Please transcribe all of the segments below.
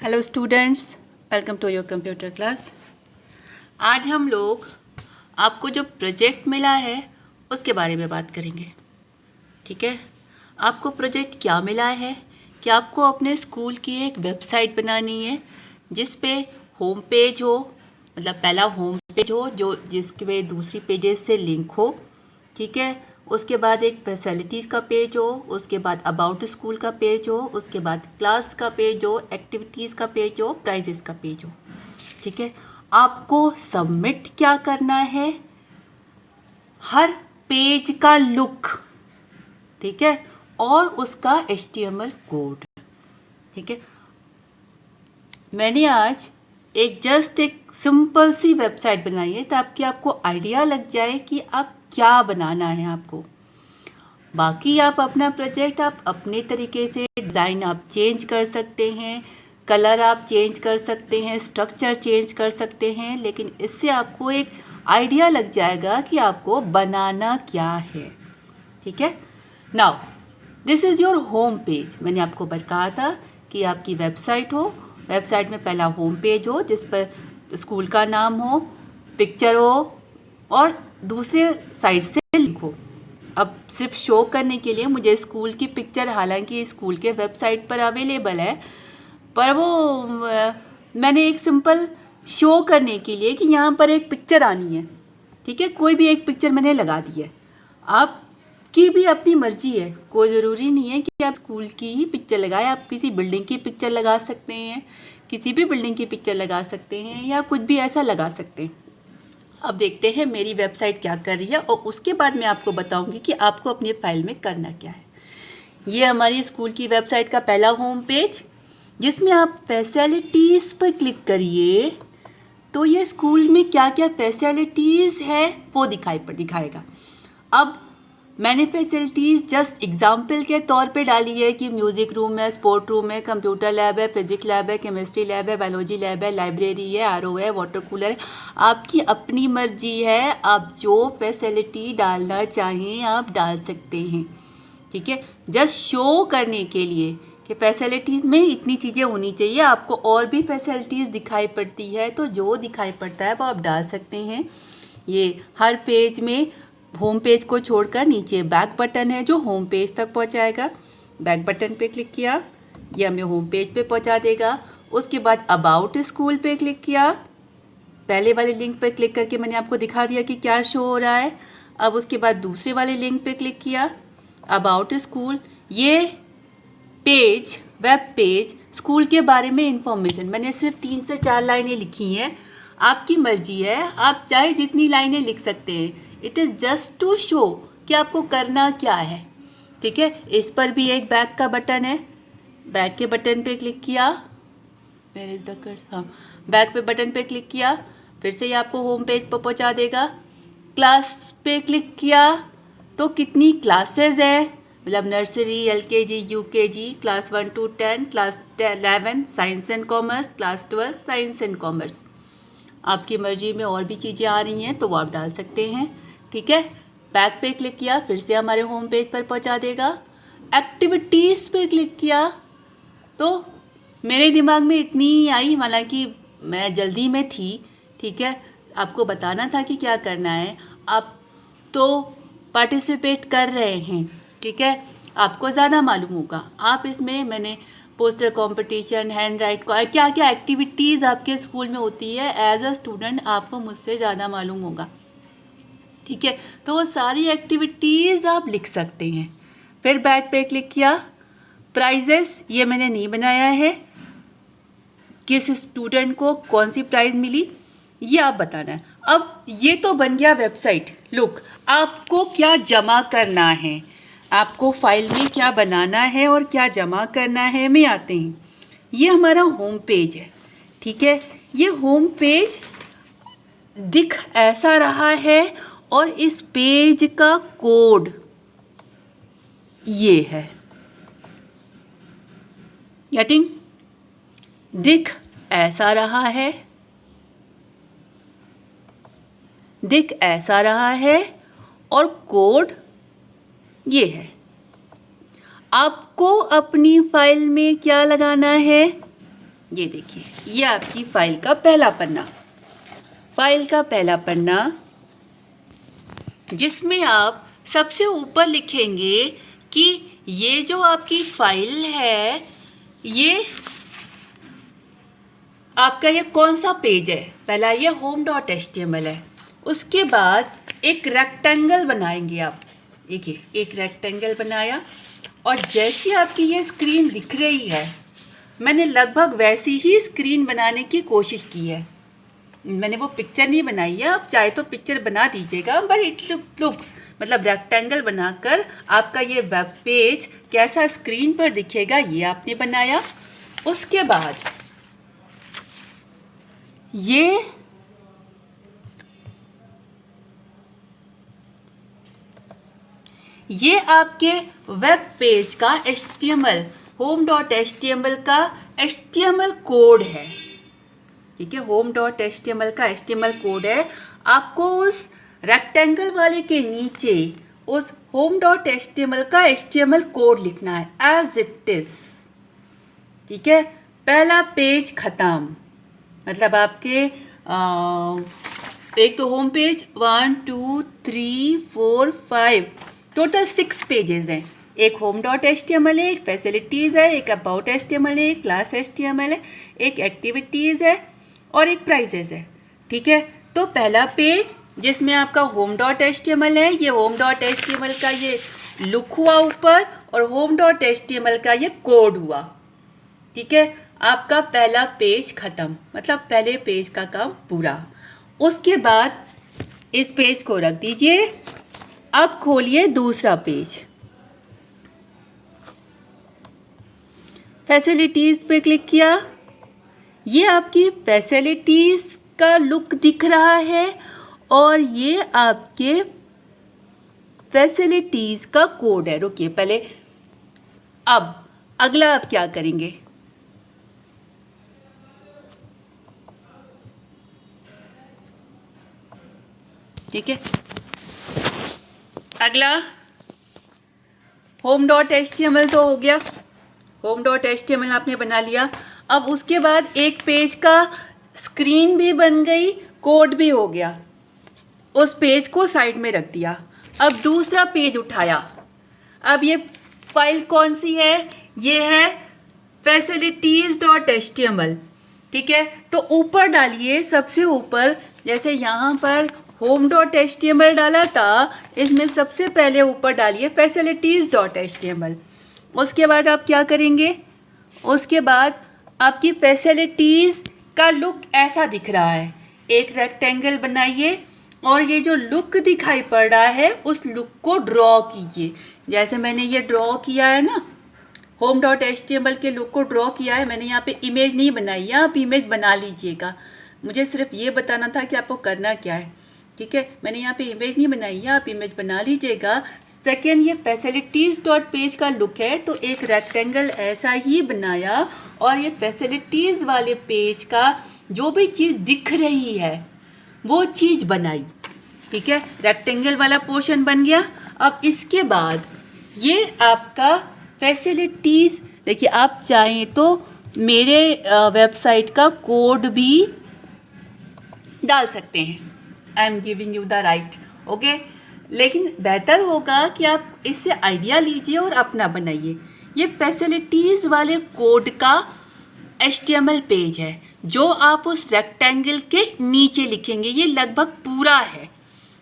Hello students, welcome to your computer class. आज हम लोग आपको जो प्रोजेक्ट मिला है उसके बारे में बात करेंगे। ठीक है, आपको प्रोजेक्ट क्या मिला है कि आपको अपने स्कूल की एक वेबसाइट बनानी है जिस पे होम पेज हो, मतलब पहला होम पेज हो जो जिसके दूसरी पेजेस से लिंक हो। ठीक है, उसके बाद एक फैसिलिटीज़ का पेज हो, उसके बाद अबाउट स्कूल का पेज हो, उसके बाद क्लास का पेज हो, एक्टिविटीज़ का पेज हो, प्राइजेस का पेज हो। ठीक है, आपको सबमिट क्या करना है? हर पेज का लुक, ठीक है, और उसका HTML कोड। ठीक है, मैंने आज एक सिंपल सी वेबसाइट बनाई है ताकि आपको आइडिया लग जाए कि आप क्या बनाना है आपको। बाकी आप अपना प्रोजेक्ट आप अपने तरीके से डिज़ाइन आप चेंज कर सकते हैं, कलर आप चेंज कर सकते हैं, स्ट्रक्चर चेंज कर सकते हैं, लेकिन इससे आपको एक आइडिया लग जाएगा कि आपको बनाना क्या है। ठीक है, now this is your home page. मैंने आपको बताया था कि आपकी वेबसाइट हो, वेबसाइट में पहला होम पेज हो जिस पर स्कूल का नाम हो, पिक्चर हो और दूसरे साइड से लिंक हो। अब सिर्फ शो करने के लिए मुझे स्कूल की पिक्चर, हालांकि स्कूल के वेबसाइट पर अवेलेबल है, पर वो मैंने एक सिंपल शो करने के लिए कि यहाँ पर एक पिक्चर आनी है। ठीक है, कोई भी एक पिक्चर मैंने लगा दी है। आपकी भी अपनी मर्जी है, कोई ज़रूरी नहीं है कि आप स्कूल की ही पिक्चर लगाएं। आप किसी बिल्डिंग की पिक्चर लगा सकते हैं, किसी भी बिल्डिंग की पिक्चर लगा सकते हैं, या कुछ भी ऐसा लगा सकते हैं। अब देखते हैं मेरी वेबसाइट क्या कर रही है और उसके बाद मैं आपको बताऊंगी कि आपको अपनी फाइल में करना क्या है। ये हमारी स्कूल की वेबसाइट का पहला होम पेज, जिसमें आप फैसिलिटीज़ पर क्लिक करिए तो ये स्कूल में क्या क्या फैसिलिटीज़ है वो दिखाएगा। अब मैंने फैसिलिटीज़ जस्ट एग्जाम्पल के तौर पे डाली है कि म्यूज़िक रूम है, स्पोर्ट रूम है, कंप्यूटर लैब है, फिजिक्स लैब है, केमिस्ट्री लैब है, बायोलॉजी लैब है, लाइब्रेरी है, RO है, वाटर कूलर है। आपकी अपनी मर्जी है, आप जो फैसिलिटी डालना चाहें आप डाल सकते हैं। ठीक है, जस्ट शो करने के लिए कि फैसिलिटीज़ में इतनी चीज़ें होनी चाहिए। आपको और भी फैसिलिटीज़ दिखाई पड़ती है तो जो दिखाई पड़ता है वो आप डाल सकते हैं। ये हर पेज में होम पेज को छोड़कर नीचे बैक बटन है जो होम पेज तक पहुंचाएगा। बैक बटन पे क्लिक किया, ये हमें होम पेज पे पहुंचा देगा। उसके बाद अबाउट स्कूल पे क्लिक किया, पहले वाले लिंक पे क्लिक करके मैंने आपको दिखा दिया कि क्या शो हो रहा है। अब उसके बाद दूसरे वाले लिंक पे क्लिक किया, अबाउट स्कूल। ये पेज, वेब पेज, स्कूल के बारे में इंफॉर्मेशन मैंने सिर्फ 3 से 4 लाइनें लिखी हैं। आपकी मर्जी है, आप चाहे जितनी लाइनें लिख सकते हैं। It is just to show कि आपको करना क्या है। ठीक है, इस पर भी एक बैक का बटन है, बैक के बटन पे क्लिक किया, मेरे तक हाँ, बैक पे बटन पे क्लिक किया, फिर से ये आपको होम पेज पर पहुंचा देगा। क्लास पे क्लिक किया तो कितनी क्लासेस है, मतलब nursery, LKG, UKG, class 1 to 10, class 11 science and commerce, class 12 science and commerce. आपकी मर्जी में और भी चीज़ें आ रही हैं तो वो आप डाल सकते हैं। ठीक है, बैक पे क्लिक किया, फिर से हमारे होम पेज पर पहुंचा देगा। एक्टिविटीज़ पे क्लिक किया तो मेरे दिमाग में इतनी ही आई, हालांकि मैं जल्दी में थी। ठीक है, आपको बताना था कि क्या करना है। आप तो पार्टिसिपेट कर रहे हैं, ठीक है, आपको ज़्यादा मालूम होगा। आप इसमें मैंने पोस्टर कंपटीशन, हैंड राइट को, क्या क्या एक्टिविटीज़ आपके स्कूल में होती है, एज अ स्टूडेंट आपको मुझसे ज़्यादा मालूम होगा। ठीक है, तो वो सारी एक्टिविटीज़ आप लिख सकते हैं। फिर बैक पे क्लिक किया, प्राइजेस ये मैंने नहीं बनाया है, किस स्टूडेंट को कौन सी प्राइज़ मिली ये आप बताना है। अब ये तो बन गया वेबसाइट लुक। आपको क्या जमा करना है, आपको फाइल में क्या बनाना है और क्या जमा करना है में आते हैं। ये हमारा होम पेज है। ठीक है, ये होम पेज दिख ऐसा रहा है और इस पेज का कोड ये है। गेटिंग? दिख ऐसा रहा है, दिख ऐसा रहा है और कोड ये है। आपको अपनी फाइल में क्या लगाना है, ये देखिए, ये आपकी फाइल का पहला पन्ना, फाइल का पहला पन्ना, जिसमें आप सबसे ऊपर लिखेंगे कि ये जो आपकी फाइल है, ये आपका ये कौन सा पेज है। पहला ये home.html है। उसके बाद एक रेक्टेंगल बनाएंगे आप। देखिए, एक रेक्टेंगल बनाया और जैसी आपकी ये स्क्रीन दिख रही है, मैंने लगभग वैसी ही स्क्रीन बनाने की कोशिश की है। मैंने वो पिक्चर नहीं बनाई है, आप चाहे तो पिक्चर बना दीजिएगा, बट इट लुक्स, मतलब रेक्टेंगल बनाकर आपका ये वेब पेज कैसा स्क्रीन पर दिखेगा, ये आपने बनाया। उसके बाद ये आपके वेब पेज का HTML, home.html का HTML कोड है। ठीक है, home.html का HTML कोड है। आपको उस रेक्टेंगल वाले के नीचे उस home.html का HTML कोड लिखना है एज इट इज। ठीक है, पहला पेज ख़त्म, मतलब आपके एक तो होम पेज 1 2 3 4 5 टोटल 6 पेजेस हैं। एक home.html है, एक फैसिलिटीज़ है, एक अबाउट HTML है, एक क्लास HTML है, एक एक्टिविटीज़ है और एक प्राइजेस है। ठीक है, तो पहला पेज जिसमें आपका home.html है, ये home.html का ये लुक हुआ ऊपर और home.html का ये कोड हुआ। ठीक है, आपका पहला पेज ख़त्म, मतलब पहले पेज का काम पूरा। उसके बाद इस पेज को रख दीजिए। अब खोलिए दूसरा पेज, फैसिलिटीज़ पे क्लिक किया। ये आपकी फैसिलिटीज़ का लुक दिख रहा है और ये आपके फैसिलिटीज़ का कोड है। रुकिए पहले, अब अगला आप क्या करेंगे, ठीक है, अगला home.html तो हो गया, home.html आपने बना लिया। अब उसके बाद एक पेज का स्क्रीन भी बन गई, कोड भी हो गया, उस पेज को साइड में रख दिया। अब दूसरा पेज उठाया। अब ये फाइल कौन सी है, ये है facilities.html। ठीक है, तो ऊपर डालिए, सबसे ऊपर, जैसे यहाँ पर home.html डाला था, इसमें सबसे पहले ऊपर डालिए facilities.html। उसके बाद आप क्या करेंगे, उसके बाद आपकी फैसिलिटीज़ का लुक ऐसा दिख रहा है। एक रेक्टेंगल बनाइए और ये जो लुक दिखाई पड़ रहा है उस लुक को ड्रॉ कीजिए। जैसे मैंने ये ड्रॉ किया है ना, home.html के लुक को ड्रॉ किया है। मैंने यहाँ पे इमेज नहीं बनाई है, आप इमेज बना लीजिएगा। मुझे सिर्फ ये बताना था कि आपको करना क्या है। ठीक है, मैंने यहाँ पे इमेज नहीं बनाई है, आप इमेज बना लीजिएगा। सेकेंड, ये facilities.page का लुक है, तो एक रेक्टेंगल ऐसा ही बनाया और ये फैसिलिटीज़ वाले पेज का जो भी चीज़ दिख रही है वो चीज़ बनाई। ठीक है, रेक्टेंगल वाला पोर्शन बन गया। अब इसके बाद ये आपका फैसिलिटीज़, देखिए आप चाहें तो मेरे वेबसाइट का कोड भी डाल सकते हैं, I am giving you the right, okay. लेकिन बेहतर होगा कि आप इससे आइडिया लीजिए और अपना बनाइए। ये फैसिलिटीज़ वाले कोड का HTML पेज है जो आप उस रेक्टेंगल के नीचे लिखेंगे। ये लगभग पूरा है।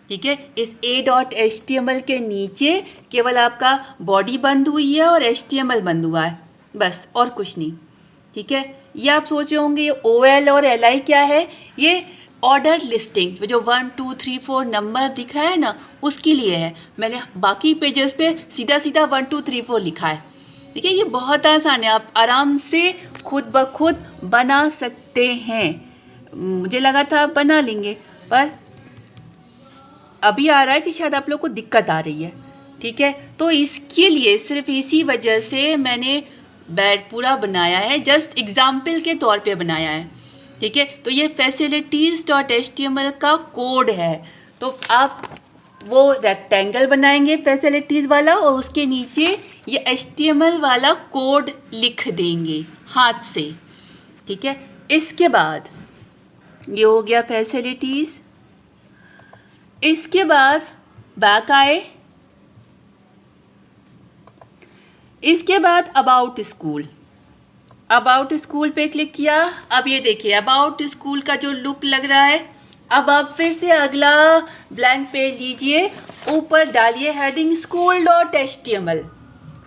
ठीक है, इस a.html के नीचे केवल आपका बॉडी बंद हुई है और HTML बंद हुआ है, बस, और कुछ नहीं। ठीक है, ये आप सोचे होंगे ये OL और LI क्या है, ये ऑर्डर लिस्टिंग, जो 1 2 3 4 नंबर दिख रहा है ना, उसके लिए है। मैंने बाकी पेजेस पे सीधा सीधा 1 2 3 4 लिखा है। ठीक है, ये बहुत आसान है, आप आराम से खुद ब खुद बना सकते हैं। मुझे लगा था आप बना लेंगे, पर अभी आ रहा है कि शायद आप लोग को दिक्कत आ रही है। ठीक है, तो इसके लिए सिर्फ इसी वजह से मैंने बैड पूरा बनाया है, जस्ट एग्जाम्पल के तौर पे बनाया है। ठीक है, तो ये facilities.html का कोड है। तो आप वो रेक्टेंगल बनाएंगे फैसिलिटीज़ वाला और उसके नीचे ये HTML वाला कोड लिख देंगे हाथ से। ठीक है। इसके बाद ये हो गया फैसिलिटीज़। इसके बाद बैक आए। इसके बाद अबाउट स्कूल। अबाउट स्कूल पे क्लिक किया। अब ये देखिए अबाउट स्कूल का जो लुक लग रहा है। अब आप फिर से अगला ब्लैंक पेज लीजिए, ऊपर डालिए हेडिंग school.html।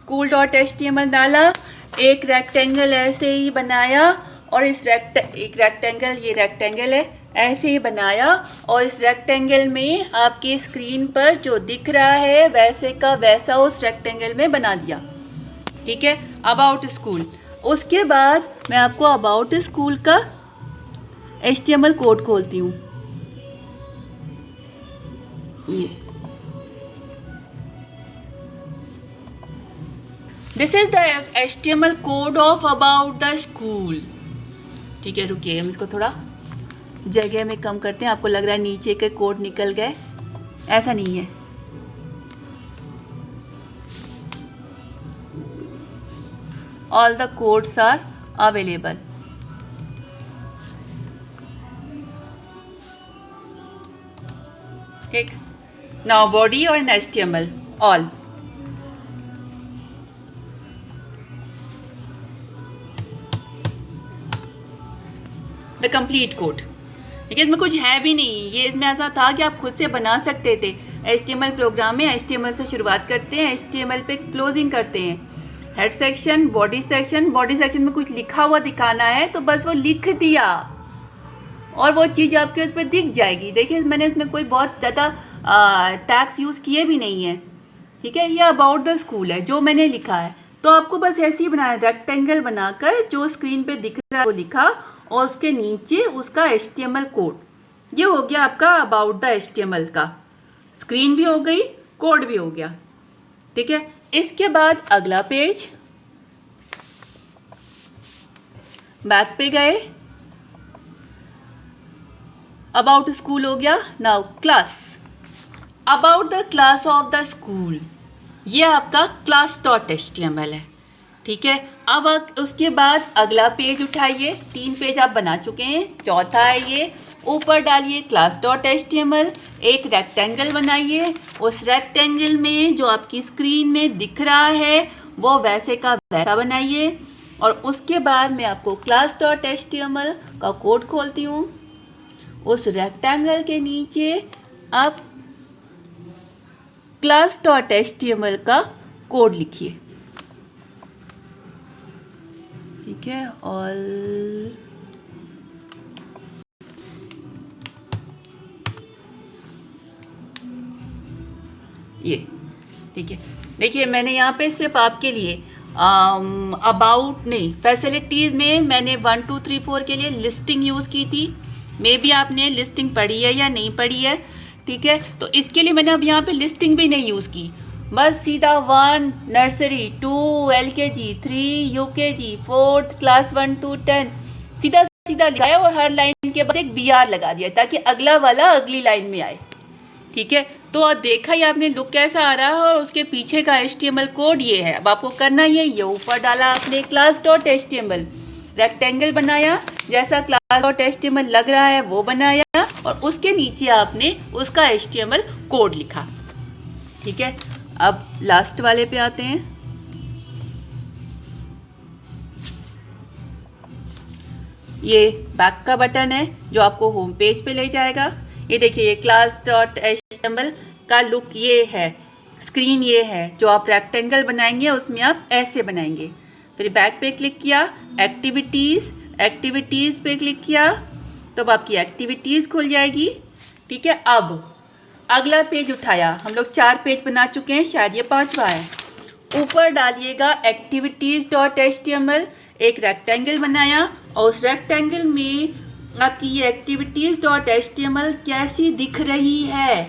school.html डाला, एक रेक्टेंगल ऐसे ही बनाया और इस एक रेक्टेंगल, ये रेक्टेंगल है, ऐसे ही बनाया और इस रेक्टेंगल में आपके स्क्रीन पर जो दिख रहा है वैसे का वैसा उस रेक्टेंगल में बना दिया। ठीक है, अबाउट स्कूल। उसके बाद मैं आपको अबाउट स्कूल का HTML कोड खोलती हूँ। ये this is the HTML code of about the school. ठीक है, रुकिए हम इसको थोड़ा जगह में कम करते हैं। आपको लग रहा है नीचे के कोड निकल गए, ऐसा नहीं है। All the codes are available. ठीक, नाउ बॉडी और HTML all. The complete code. ठीक है, इसमें कुछ है भी नहीं, ये इसमें ऐसा था कि आप खुद से बना सकते थे। HTML प्रोग्राम में HTML से शुरुआत करते हैं, HTML पे क्लोजिंग करते हैं। Head section, body section, body section में कुछ लिखा हुआ दिखाना है तो बस वो लिख दिया और वो चीज़ आपके उस पर दिख जाएगी। देखिए मैंने इसमें कोई बहुत ज़्यादा टैग्स यूज़ किए भी नहीं है। ठीक है, ये अबाउट द स्कूल है जो मैंने लिखा है, तो आपको बस ऐसे ही बनाना, रेक्टेंगल बनाकर जो स्क्रीन पे दिख रहा है वो लिखा और उसके नीचे उसका HTML कोड। ये हो गया आपका अबाउट द HTML का। स्क्रीन भी हो गई, कोड भी हो गया। ठीक है, इसके बाद अगला पेज, बैक पे गए, अबाउट स्कूल हो गया। Now class, about the class of the school, ये आपका class.html है। ठीक है, अब उसके बाद अगला पेज उठाइए, 3 पेज आप बना चुके हैं, चौथा है ये। ऊपर डालिए class.html, एक रेक्टेंगल बनाइए, उस रेक्टेंगल में जो आपकी स्क्रीन में दिख रहा है वो वैसे का वैसा बनाइए और उसके बाद मैं आपको class.html का कोड खोलती हूँ। उस रेक्टेंगल के नीचे आप class.html का कोड लिखिए। ठीक है, ऑल ये। ठीक है, देखिए मैंने यहाँ पे सिर्फ आपके लिए अबाउट नहीं, फैसिलिटीज़ में मैंने 1 2 3 4 के लिए लिस्टिंग यूज़ की थी। मे बी आपने लिस्टिंग पढ़ी है या नहीं पढ़ी है। ठीक है, तो इसके लिए मैंने अब यहाँ पे लिस्टिंग भी नहीं यूज़ की, बस सीधा 1 nursery, 2 LKG, 3 UKG, 4 class 1 to 10 सीधा सीधा लिखाया और हर लाइन के बाद एक BR लगा दिया ताकि अगला वाला अगली लाइन में आए। ठीक है, तो देखा ही आपने लुक कैसा आ रहा है और उसके पीछे का HTML कोड ये है। अब आपको करना ये ऊपर डाला आपने class.html, रेक्टेंगल बनाया, जैसा class.html लग रहा है वो बनाया और उसके नीचे आपने उसका HTML कोड लिखा। ठीक है, अब लास्ट वाले पे आते हैं। ये बैक का बटन है जो आपको होम पेज पे ले जाएगा। ये देखिए ये class.html का लुक ये है, स्क्रीन ये है। जो आप रेक्टेंगल बनाएंगे उसमें आप ऐसे बनाएंगे। फिर बैक पे क्लिक किया, एक्टिविटीज़ पे क्लिक किया तो अब आपकी एक्टिविटीज़ खुल जाएगी। ठीक है, अब अगला पेज उठाया, हम लोग 4 पेज बना चुके हैं, शायद ये 5वां है। ऊपर डालिएगा activities.html, एक रेक्टेंगल बनाया और उस रेक्टेंगल में आपकी ये activities.html कैसी दिख रही है।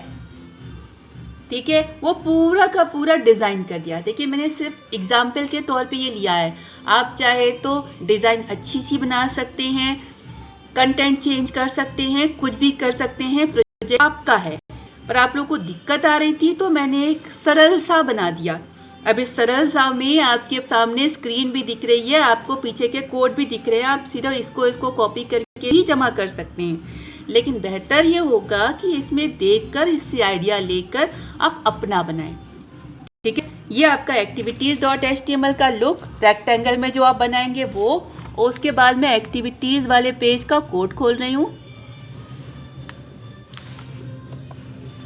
ठीक है, वो पूरा का पूरा डिज़ाइन कर दिया। देखिए मैंने सिर्फ एग्जाम्पल के तौर पे ये लिया है, आप चाहे तो डिज़ाइन अच्छी सी बना सकते हैं, कंटेंट चेंज कर सकते हैं, कुछ भी कर सकते हैं, प्रोजेक्ट आपका है। पर आप लोगों को दिक्कत आ रही थी तो मैंने एक सरल सा बना दिया। अब इस सरल सा में आपके सामने स्क्रीन भी दिख रही है, आपको पीछे के कोड भी दिख रहे हैं, आप सीधा इसको कॉपी करके ही जमा कर सकते हैं। लेकिन बेहतर ये होगा कि इसमें देखकर, इससे आइडिया लेकर आप अपना बनाएं। ठीक है, ये आपका activities.html का लुक, रेक्टेंगल में जो आप बनाएंगे वो, और उसके बाद मैं एक्टिविटीज़ वाले पेज का कोड खोल रही हूँ।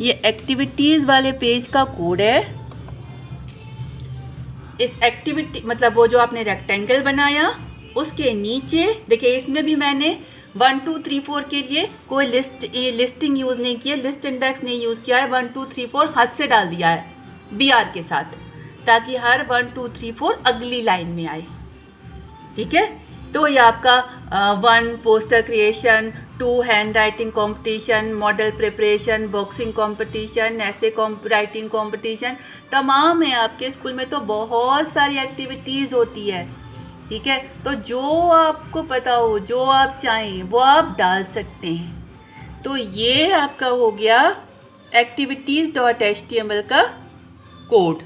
ये एक्टिविटीज़ वाले पेज का कोड है। इस एक्टिविटी मतलब वो जो आपने रेक्टेंगल बनाया उसके नीचे देखिए, इसमें भी मैंने 1 2 3 4 के लिए कोई लिस्टिंग यूज़ नहीं की है, लिस्ट इंडेक्स नहीं यूज़ किया है। 1 2 3 4 हाथ से डाल दिया है BR के साथ, ताकि हर 1 2 3 4 अगली लाइन में आए। ठीक है, तो ये आपका 1 poster creation, 2 hand writing competition, model preparation, boxing competition, ऐसे राइटिंग कॉम्पिटिशन, तमाम है। आपके स्कूल में तो बहुत सारी एक्टिविटीज़ होती है। ठीक है, तो जो आपको पता हो, जो आप चाहें वो आप डाल सकते हैं। तो ये आपका हो गया activities.html का कोड।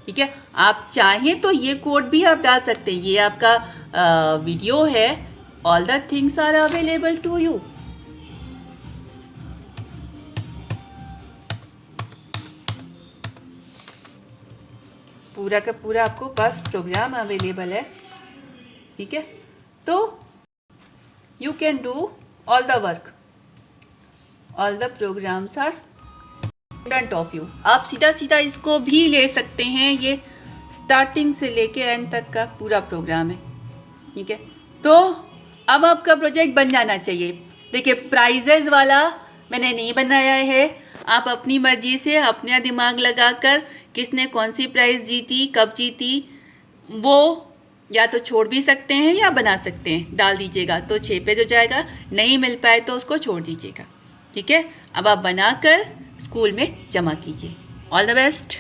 ठीक है, आप चाहें तो ये कोड भी आप डाल सकते हैं। ये आपका वीडियो है, all the things are available to you. पूरा का पूरा आपको पास प्रोग्राम अवेलेबल है। ठीक है, तो you can do all the work, all the programs are front of you. आप सीधा सीधा इसको भी ले सकते हैं, ये स्टार्टिंग से लेके एंड तक का पूरा प्रोग्राम है। ठीक है, तो अब आपका प्रोजेक्ट बन जाना चाहिए। देखिए, प्राइजेज वाला मैंने नहीं बनाया है, आप अपनी मर्जी से अपना दिमाग लगाकर किसने कौन सी प्राइज़ जीती, कब जीती, वो या तो छोड़ भी सकते हैं या बना सकते हैं। डाल दीजिएगा तो 6 पेज हो जाएगा, नहीं मिल पाए तो उसको छोड़ दीजिएगा। ठीक है, अब आप बनाकर स्कूल में जमा कीजिए। All the best.